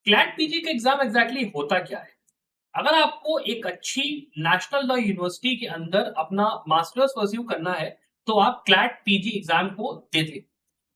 CLAT PG का exam exactly होता क्या है? अगर आपको एक अच्छी नेशनल लॉ यूनिवर्सिटी के अंदर अपना मास्टर्स परस्यू करना है, तो आप क्लैट पीजी एग्जाम को देते।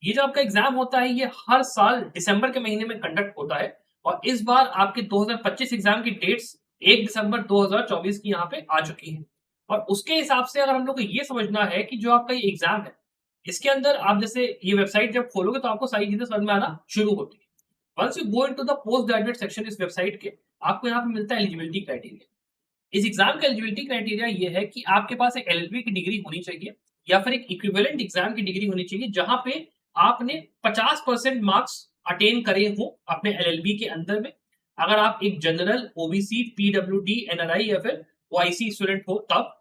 ये जो आपका एग्जाम होता है, ये हर साल दिसंबर के महीने में कंडक्ट होता है और इस बार आपके 2025 एग्जाम की डेट्स 1 दिसंबर 2024 की यहाँ पे आ चुकी हैं। और उसके हिसाब से अगर हम लोग को ये समझना है कि जो आपका ये एग्जाम है, इसके अंदर आप जैसे ये वेबसाइट जब खोलोगे तो आपको सारी चीजें समझ में आना शुरू होती है। Once you go into the post graduate section इस वेबसाइट के, आपको यहाँ पे मिलता है एलिजिबिलिटी क्राइटेरिया। इस एग्जाम का एलिजिबिलिटी क्राइटेरिया ये है कि आपके पास एक एलएलबी की डिग्री होनी चाहिए या फिर एक इक्विवेलेंट एग्जाम की डिग्री होनी चाहिए जहां पे आपने 50% मार्क्स अटेन करे हो अपने एलएलबी के अंदर में। अगर आप एक जनरल ओबीसी पीडब्ल्यूडी एनआरआई या फिर ओआईसी स्टूडेंट हो तब।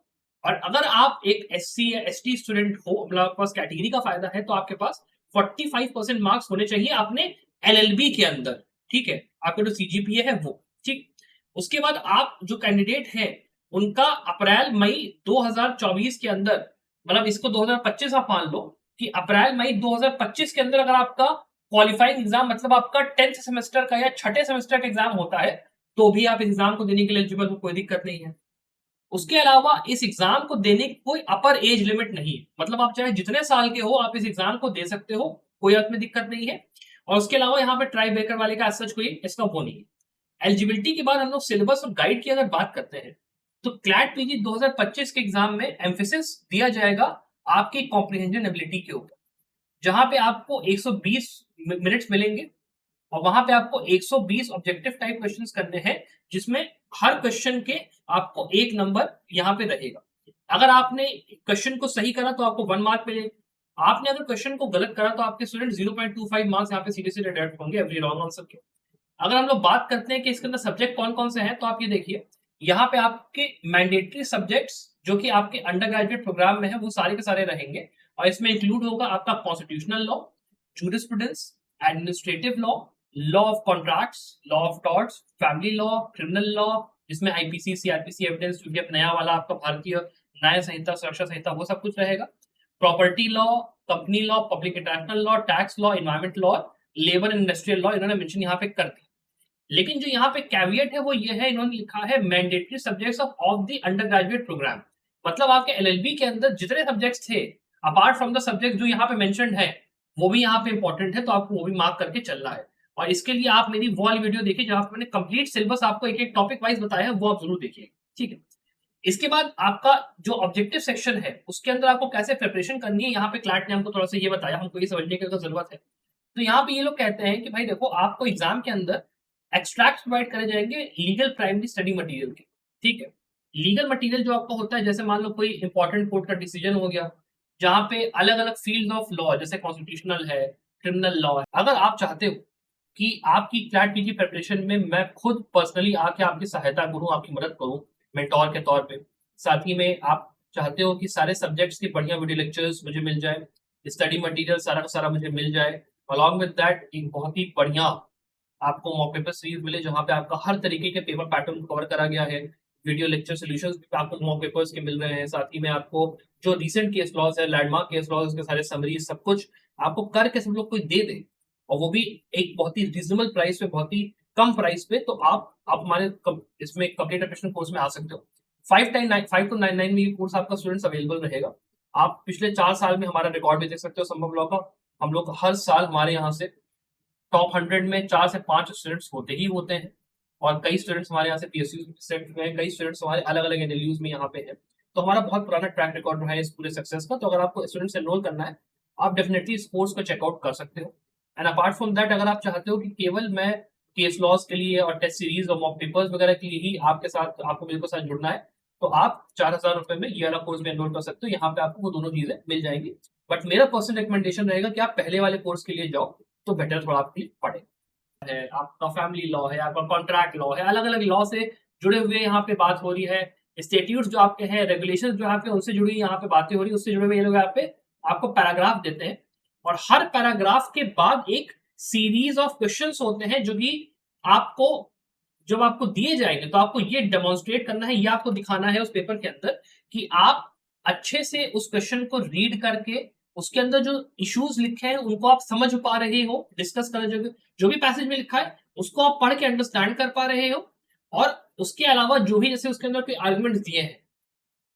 और अगर आप एक एससी या एसटी स्टूडेंट हो, मतलब आपके पास कैटेगरी का फायदा है, तो आपके पास 45% मार्क्स होने चाहिए अपने एलएलबी के अंदर। ठीक है, आपका जो सीजीपीए है वो। ठीक। उसके बाद आप जो कैंडिडेट हैं उनका अप्रैल मई 2024 के अंदर, मतलब इसको 2025 आप मान लो कि अप्रैल मई 2025 के अंदर अगर आपका क्वालिफाइंग एग्जाम, मतलब आपका 10th सेमेस्टर का या छठे सेमेस्टर का एग्जाम होता है, तो भी आप इस एग्जाम को देने के लिए एलिजिबल हो, कोई दिक्कत नहीं है। उसके अलावा इस एग्जाम को देने की कोई अपर एज लिमिट नहीं है, मतलब आप चाहे जितने साल के हो आप इस एग्जाम को दे सकते हो, कोई उसमें दिक्कत नहीं है। और उसके अलावा यहाँ पे ट्राई ब्रेकर वाले का सच कोई इसका वो नहीं है। एलिजिबिलिटी के बाद हम लोग सिलेबस और गाइड की अगर बात करते हैं, तो क्लैट पीजी 2025 के एग्जाम में एम्फेसिस दिया जाएगा आपकी कॉम्प्रिहेंशन एबिलिटी के ऊपर, जहां पे आपको 120 मिनट्स मिलेंगे और वहां पे आपको 120 ऑब्जेक्टिव टाइप क्वेश्चंस करने हैं, जिसमें हर क्वेश्चन के आपको एक नंबर यहाँ पे रहेगा। अगर आपने क्वेश्चन को सही करा तो आपको 1 मार्क मिलेगा। आपने अगर क्वेश्चन को गलत करा तो आपके स्टूडेंट 0.25 मार्क्स यहाँ पे सीधे सीधे डिडक्ट होंगे एवरी रॉन्ग आंसर के। अगर हम लोग बात करते हैं कि इसके अंदर सब्जेक्ट कौन कौन से हैं, तो आप ये देखिए, यहाँ पे आपके मैंडेटरी सब्जेक्ट्स जो कि आपके अंडर ग्रेजुएट प्रोग्राम में है वो सारे के सारे रहेंगे। और इसमें इंक्लूड होगा आपका constitutional law, jurisprudence, administrative law, law of contracts, law of torts, family law, criminal law, जिसमें आईपीसी सीआरपीसी एविडेंस, जो कि अब नया वाला आपका भारतीय न्याय संहिता सुरक्षा संहिता वो सब कुछ रहेगा। Property law, company law, public international law, tax law, environment law, labour and industrial law इन्होंने मेंशन यहाँ पे कर दिया। लेकिन जो यहाँ पे कैवियट है वो ये है, इन्होंने लिखा है mandatory subjects of the under graduate programme. मतलब आपके एलएलबी के अंदर जितने सब्जेक्ट्स थे अपार्ट फ्रॉम द सब्जेक्ट जो यहाँ पे मेंशन्ड है, वो भी यहाँ पे इंपॉर्टेंट है, तो आपको वो भी मार्क करके चलना है। और इसके लिए आप मेरी वो वाली वीडियो देखिए जहाँ पे मैंने कंप्लीट सिलेबस आपको एक एक टॉपिक वाइज बताया है, वो आप जरूर देखिए। ठीक है। इसके बाद आपका जो ऑब्जेक्टिव सेक्शन है उसके अंदर आपको कैसे प्रिपरेशन करनी है, यहाँ पे क्लैट ने हमको थोड़ा सा ये बताया, हमको ये समझने की जरूरत है। तो यहाँ पे ये लोग कहते हैं कि भाई देखो, आपको एग्जाम के अंदर एक्सट्रैक्ट प्रोवाइड करे जाएंगे लीगल प्राइमरी स्टडी मटेरियल के। ठीक है। लीगल मटेरियल जो आपको होता है, जैसे मान लो कोई इंपॉर्टेंट कोर्ट का डिसीजन हो गया, जहां पे अलग अलग फील्ड ऑफ लॉ जैसे कॉन्स्टिट्यूशनल है, क्रिमिनल लॉ है। अगर आप चाहते हो कि आपकी क्लैट पीजी प्रिपरेशन में मैं खुद पर्सनली आके आपकी सहायता करूं, आपकी मदद करूं मेंटोर के तौर पे, साथ ही में आप चाहते हो कि सारे सब्जेक्ट्स की बढ़िया वीडियो लेक्चर्स मुझे मिल जाए, स्टडी मटेरियल सारा का सारा मुझे मिल जाए, अलॉन्ग विद दैट एक बहुत ही बढ़िया आपको मॉक पेपर सीरीज मिले जहां पे आपका हर तरीके के पेपर पैटर्न कवर करा गया है, वीडियो लेक्चर सॉल्यूशंस भी आपको मॉक पेपर्स के मिल रहे हैं, साथ ही में आपको जो रिसेंट केस लॉज है, लैंडमार्क केस लॉज के सारे समरीज सब कुछ आपको करके सब लोग कोई दे दे, और वो भी एक बहुत ही रीजनेबल प्राइस पे, बहुत ही कम प्राइस पे, तो आप हमारे इसमें कंप्लीट एप्लीकेशन कोर्स में आ सकते हो। 5 to 9 में ये कोर्स आपका स्टूडेंट्स अवेलेबल रहेगा। आप पिछले 4 साल में हमारा रिकॉर्ड भी देख सकते हो संभव लॉ का। हम लोग हर साल हमारे यहाँ से टॉप 100 में 4 से 5 स्टूडेंट्स होते ही होते हैं, और कई स्टूडेंट्स हमारे यहाँ से पीएसयू सेट में, कई स्टूडेंट्स हमारे अलग अलग एनएलयूज में यहाँ पे है। तो हमारा बहुत पुराना ट्रैक रिकॉर्ड रहा है इस पूरे सक्सेस का। तो अगर आपको स्टूडेंट्स एनरोल करना है, आप डेफिनेटली इस कोर्स को चेकआउट कर सकते हो। एंड अपार्ट फ्रॉम दैट, अगर आप चाहते हो कि केवल मैं केस लॉज के लिए और टेस्ट सीरीज और मॉक पेपर्स वगैरह के लिए ही आपके साथ, आपको मेरे को साथ जुड़ना है, तो आप 4,000 रुपए में ये वाला कोर्स में एनरोल कर सकते हो। यहाँ पे आपको वो दोनों चीजें मिल जाएंगी। बट मेरा पर्सनल रिकमेंडेशन रहेगा कि आप पहले वाले कोर्स के लिए जाओ, तो बेटर थोड़ा आपके लिए पड़ेगा। है आपका फैमिली लॉ है, आपका कॉन्ट्रैक्ट लॉ है, अलग अलग लॉ से जुड़े हुए यहाँ पे बात हो रही है। स्टेट्यूट्स जो आपके हैं, रेगुलेशन जो आपके उनसे जुड़ी यहाँ पे बातें हो रही है, उससे जुड़े हुए ये लोग यहाँ पे आपको पैराग्राफ देते हैं, और हर पैराग्राफ के बाद एक सीरीज ऑफ क्वेश्चंस होते हैं जो कि आपको, जब आपको दिए जाएंगे तो आपको ये डेमोन्स्ट्रेट करना है, ये आपको दिखाना है उस पेपर के अंदर कि आप अच्छे से उस क्वेश्चन को रीड करके उसके अंदर जो इश्यूज लिखे हैं उनको आप समझ पा रहे हो, डिस्कस कर जो भी पैसेज में लिखा है उसको आप पढ़ के अंडरस्टैंड कर पा रहे हो, और उसके अलावा जो भी जैसे उसके अंदर कोई आर्गुमेंट्स दिए हैं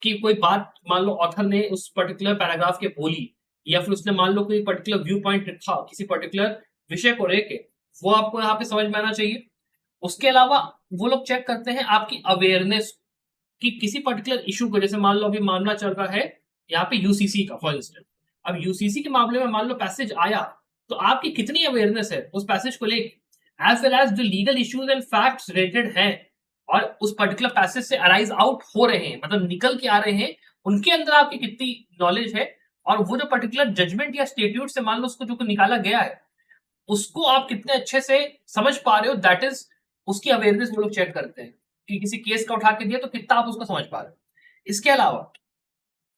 कि कोई बात मान लो ऑथर ने उस पर्टिकुलर पैराग्राफ के बोली, या फिर उसने मान लो कोई पर्टिकुलर व्यू पॉइंट रखा किसी पर्टिकुलर विषय को लेके, वो आपको यहाँ पे समझ में आना चाहिए। उसके अलावा वो लोग चेक करते हैं आपकी अवेयरनेस कि किसी पर्टिकुलर इशू को, जैसे मान लो अभी मामला चल रहा है यहाँ पे यूसीसी का फॉर इंस्टेंस, अब यूसीसी के मामले में मान लो पैसेज आया, तो आपकी कितनी अवेयरनेस है उस पैसेज को लेके, एज वेल एज जो legal issues and facts related हैं और उस पर्टिकुलर पैसेज से अराइज आउट हो रहे हैं, मतलब निकल के आ रहे हैं, उनके अंदर आपकी कितनी नॉलेज है, और वो जो पर्टिकुलर जजमेंट या स्टेट्यूट से मान लो उसको जो निकाला गया है उसको आप कितने अच्छे से समझ पा रहे हो, दैट इज उसकी अवेयरनेस वो लोग चेक करते हैं कि किसी केस का उठा के दिया तो कितना आप उसको समझ पा रहे हो। इसके अलावा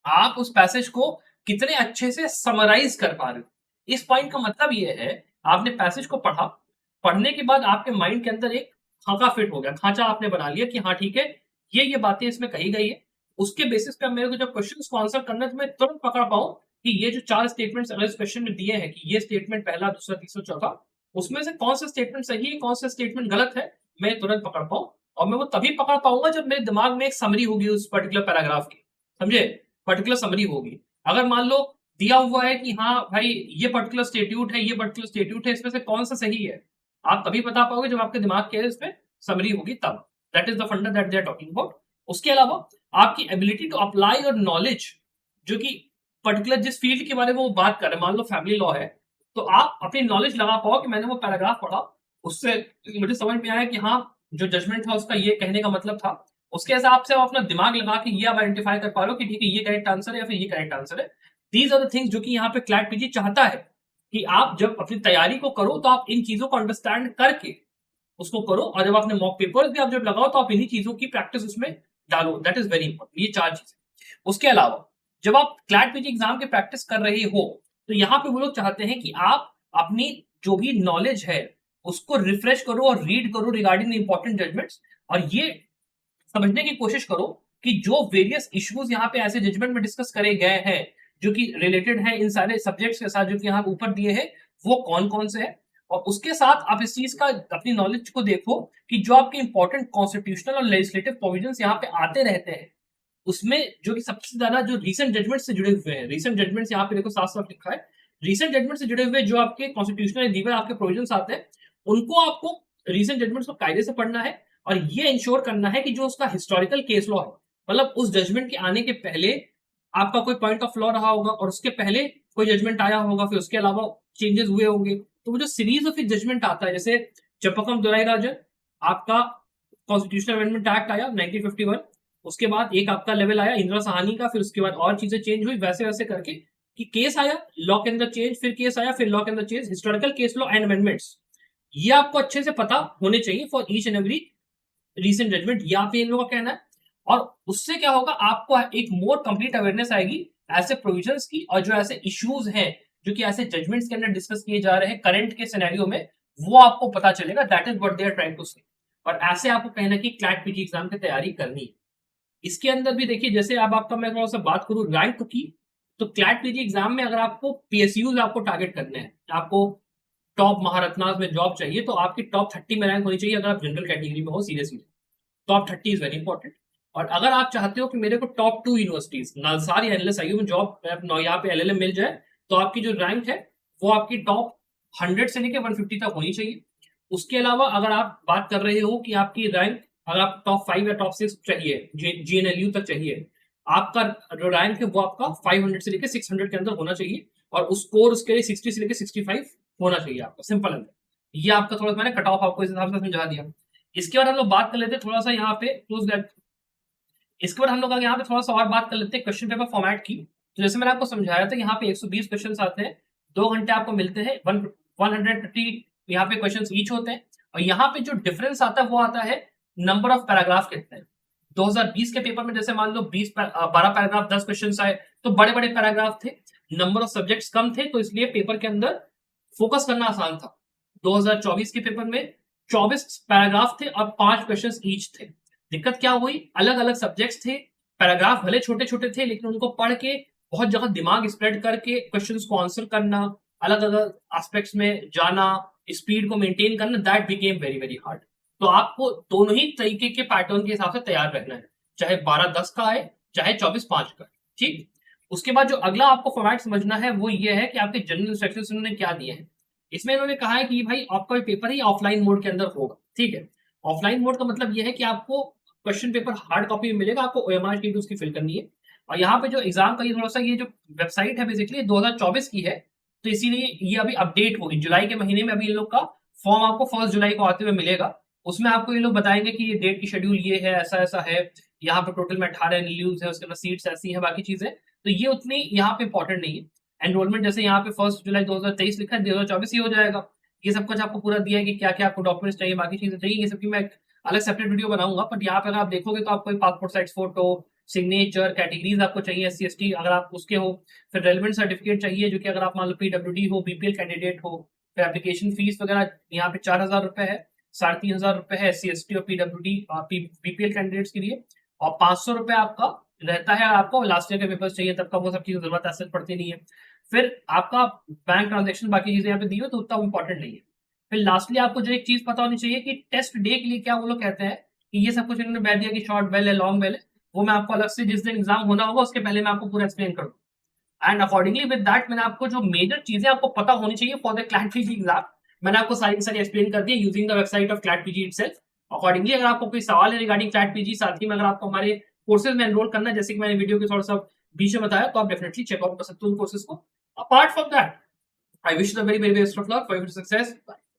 आप उस पैसेज को कितने अच्छे से समराइज कर पा रहे हो। इस पॉइंट का मतलब ये है, आपने पैसेज को पढ़ा, पढ़ने के बाद आपके माइंड के अंदर एक खाका फिट हो गया, खांचा आपने बना लिया कि हाँ ठीक है, ये बातें इसमें कही गई है। उसके बेसिस पे मेरे को जब क्वेश्चन को आंसर करना है तो मैं तुरंत पकड़ पाऊं कि ये जो 4 स्टेटमेंट्स अगर इस क्वेश्चन में दिए हैं कि ये स्टेटमेंट पहला, दूसरा, तीसरा, चौथा, उसमें से कौन सा स्टेटमेंट सही है, कौन सा स्टेटमेंट गलत है, मैं तुरंत पकड़ पाऊं। और मैं वो तभी पकड़ पाऊंगा जब मेरे दिमाग में एक समरी होगी उस पर्टिकुलर पैराग्राफ की, समझे, पर्टिकुलर समरी होगी। अगर मान लो दिया हुआ है कि हाँ भाई ये पर्टिकुलर स्टेट्यूट है, ये पर्टिकुलर स्टेट्यूट है, इसमें से कौन सा सही है, आप तभी बता पाओगे जब आपके दिमाग के इसमें समरी होगी तब। That is the funda that they are talking about. उसके अलावा आपकी ability to apply your knowledge, जो कि पर्टिकुलर जिस फील्ड के बारे में वो बात कर रहे हैं, मान लो फैमिली लॉ है, तो आप अपनी नॉलेज लगा पाओ कि मैंने वो पैराग्राफ पढ़ा, उससे मुझे समझ में आया कि हाँ जो जजमेंट था उसका ये कहने का मतलब था। उसके हिसाब से आप अपना दिमाग लगा के ये आप आइडेंटिफाई कर पा रहे हो कि ठीक है ये करेक्ट आंसर है या फिर ये करेक्ट आंसर है। दीज आर द थिंग्स जो कि यहाँ पे क्लैट पीजी चाहता है कि आप जब अपनी तैयारी को करो तो आप इन चीजों को अंडरस्टैंड करके उसको करो, और जब आपने मॉक पेपर भी आप जब लगाओ तो आप इन्हीं चीजों की प्रैक्टिस उसमें डालो। दैट इज वेरी इंपॉर्टेंट, ये 4 चीजें। उसके अलावा जब आप क्लैट पीजी एग्जाम की प्रैक्टिस कर रहे हो तो यहाँ पे वो लोग चाहते हैं कि आप अपनी जो भी नॉलेज है उसको रिफ्रेश करो और रीड करो रिगार्डिंग इंपॉर्टेंट जजमेंट्स, और ये समझने की कोशिश करो कि जो वेरियस इश्यूज यहाँ पे ऐसे जजमेंट में डिस्कस करे गए हैं जो कि रिलेटेड है इन सारे सब्जेक्ट्स के साथ जो कि यहाँ ऊपर दिए हैं, वो कौन कौन से हैं। और उसके साथ आप इस चीज का अपनी नॉलेज को देखो कि जो आपके इंपॉर्टेंट कॉन्स्टिट्यूशनल और लेजिस्लेटिव प्रोविजंस यहाँ पे आते रहते हैं, उसमें जो कि सबसे ज्यादा जो रीसेंट जजमेंट से जुड़े हुए हैं, रीसेंट जजमेंट्स यहाँ पे देखो साफ साफ लिखा है, रीसेंट जजमेंट से जुड़े हुए जो आपके कॉन्स्टिट्यूशनल दीवर आपके प्रोविजंस आते हैं, उनको आपको रीसेंट जजमेंट्स को कायदे से पढ़ना है, और ये इंश्योर करना है कि जो उसका हिस्टोरिकल केस लॉ है, मतलब उस जजमेंट के आने के पहले आपका कोई पॉइंट ऑफ लॉ रहा होगा और उसके पहले कोई जजमेंट आया होगा, फिर उसके अलावा चेंजेस हुए होंगे, तो वो जो सीरीज ऑफ जजमेंट आता है, जैसे चपकम दुराई राजन आपका कॉन्स्टिट्यूशनल अमेंडमेंट एक्ट आया 1951, उसके बाद एक आपका लेवल आया इंदिरा सहानी का, फिर उसके बाद और चीजें चेंज हुई, वैसे वैसे करके कि केस आया, लॉ के अंदर चेंज, फिर केस आया, फिर लॉ के अंदर change, historical case law and amendments, ये आपको अच्छे से पता होने चाहिए for each and every recent judgement, ये आप इन लोगों का कहना है। और उससे क्या होगा, आपको एक मोर कंप्लीट अवेयरनेस आएगी ऐसे प्रोविजंस की, और जो ऐसे इश्यूज हैं जो कि ऐसे जजमेंट्स के अंदर डिस्कस किए जा रहे हैं करंट के सिनेरियो में, वो आपको पता चलेगा। That is what they are trying to say. और ऐसे आपको कहना कि क्लैट पीजी एग्जाम की तैयारी करनी है। इसके अंदर भी देखिए, जैसे अब आपका मैं थोड़ा सा बात करूं रैंक की, तो क्लैट पीजी एग्जाम में अगर आपको पीएसयूज आपको टारगेट करने हैं, आपको टॉप महारत्नास में जॉब चाहिए, तो आपकी टॉप 30 में रैंक होनी चाहिए अगर आप जनरल कैटेगरी में हो, seriously top 30 is very important. और अगर आप चाहते हो कि मेरे को टॉप 2 यूनिवर्सिटीज नलसार या एलएसआईयू में जॉब यहाँ पे एलएलएम मिल जाए, तो आपकी जो रैंक है वो आपकी टॉप 100 से लेकर 150 तक होनी चाहिए। उसके अलावा अगर आप बात कर रहे हो कि आपकी रैंक अगर आप टॉप 5 या टॉप 6 चाहिए, जीएनएलयू तक चाहिए, आपका जो रैंक है वो आपका 500 से लेकर 600 के अंदर होना चाहिए, और उस स्कोर उसके लिए 60 से लेकर 65 होना चाहिए आपका, सिंपल है। ये आपका थोड़ा मैंने कट ऑफ आपको इस हिसाब से समझा दिया। इसके बाद हम लोग बात कर लेते हैं थोड़ा सा यहाँ पे क्लोज दैट, इसके बाद हम लोग यहाँ पे थोड़ा सा और बात कर लेते हैं क्वेश्चन पेपर फॉर्मेट की। तो जैसे मैंने आपको समझाया था, यहाँ पे 120 क्वेश्चन आते हैं, 2 घंटे आपको मिलते हैं, 150 यहाँ पे क्वेश्चन ईच होते हैं। और यहाँ पे जो डिफरेंस आता है वो आता है नंबर ऑफ पैराग्राफ कितने हैं। 2020 के पेपर में जैसे मान लो 12 पैराग्राफ 10 क्वेश्चन आए, तो बड़े बड़े पैराग्राफ थे, नंबर ऑफ सब्जेक्ट्स कम थे, तो इसलिए पेपर के अंदर फोकस करना आसान था। 2024 के पेपर में 24 पैराग्राफ थे और 5 क्वेश्चन ईच थे। दिक्कत क्या हुई, अलग अलग सब्जेक्ट्स थे, पैराग्राफ भले छोटे छोटे थे लेकिन उनको पढ़ के बहुत जगह दिमाग स्प्रेड करके क्वेश्चंस को आंसर करना, अलग अलग एस्पेक्ट्स में जाना, स्पीड को मेंटेन करना, that became very very hard. तो आपको दोनों ही तरीके के पैटर्न के हिसाब से तैयार रहना है, चाहे 12-10 का आए, चाहे 24-5 का। ठीक, उसके बाद जो अगला आपको फॉर्मेट समझना है वो ये है कि आपके जनरल इंस्ट्रक्शंस इन्होंने क्या दिए हैं। इसमें इन्होंने कहा है कि भाई आपका पेपर ही ऑफलाइन मोड के अंदर होगा। ठीक है, ऑफलाइन मोड का मतलब ये है कि आपको क्वेश्चन पेपर हार्ड कॉपी में मिलेगा, आपको ओएमआर शीट उसकी फिल करनी है। और यहाँ पे जो एग्जाम का ये थोड़ा सा ये जो वेबसाइट है बेसिकली 2024 की है, तो इसीलिए ये अभी अपडेट होगी जुलाई के महीने में। अभी इन लोग का फॉर्म आपको 1 जुलाई को आते हुए मिलेगा। उसमें आपको ये लोग बताएंगे कि ये डेट की शेड्यूल ये है, ऐसा ऐसा है, यहाँ पे टोटल में 18 एनएलयूज है, उसके अंदर सीट्स ऐसी हैं, बाकी चीजें। तो ये उतनी यहाँ पे इंपॉर्टेंट नहीं है। एनरोलमेंट जैसे यहाँ पे 1 जुलाई 2023 लिखा है, 2024 ही हो जाएगा। ये सब कुछ आपको पूरा दिया है कि क्या क्या आपको डॉक्यूमेंट्स चाहिए, बाकी चीजें चाहिए, ये सब की मैं एक अलग सेपरेट वीडियो बनाऊंगा। बट यहाँ पे अगर आप देखोगे तो आपको passport size photo, signature, categories आपको चाहिए, SC ST अगर आप उसके हो, फिर रेलिवेंट सर्टिफिकेट चाहिए जो कि अगर आप मान लो PWD हो, BPL कैंडिडेट हो। फिर एप्लीकेशन फीस वगैरह यहाँ पे 4,000 रुपए है, 3,500 रुपए है SC ST और PWD BPL कैंडिडेट्स के लिए, और 500 रुपए आपका रहता है। आपको लास्ट ईयर के पेपर्स चाहिए तब का, वो सब चीजें जरूरत ऐसे पड़ती नहीं है। फिर आपका बैंक ट्रांजेक्शन बाकी चीजें यहाँ पे दी हुई, तो उतना इंपॉर्टेंट नहीं है। फिर लास्टली आपको जो एक चीज पता होनी चाहिए कि टेस्ट डे के लिए क्या वो लोग कहते हैं, कि ये सब कुछ इन्होंने बैठ दिया कि शॉर्ट बेल है, लॉन्ग बेल है, वो मैं आपको अलग से जिस दिन एग्जाम होना होगा उसके पहले मैं आपको पूरा एक्सप्लेन करूँ। एंड अकॉर्डिंगली विद दैट मैंने आपको जो मेजर चीजें आपको पता होनी चाहिए for the CLAT PG exam, मैंने आपको सारी सारी एक्सप्लेन कर दी using the website of CLAT PG itself. Accordingly अगर आपको कोई सवाल है रिगार्डिंग क्लैट पीजी, साथ ही में अगर आपको हमारे कोर्सेज में एनरोल करना है, जैसे कि मैंने वीडियो के थोड़ा सा बीच में बताया, तो आप डेफिनेटली चेकआउट कर सकते हो उन कोर्सेज को। Apart from that, I wish you the very, very best of luck for your success. Bye.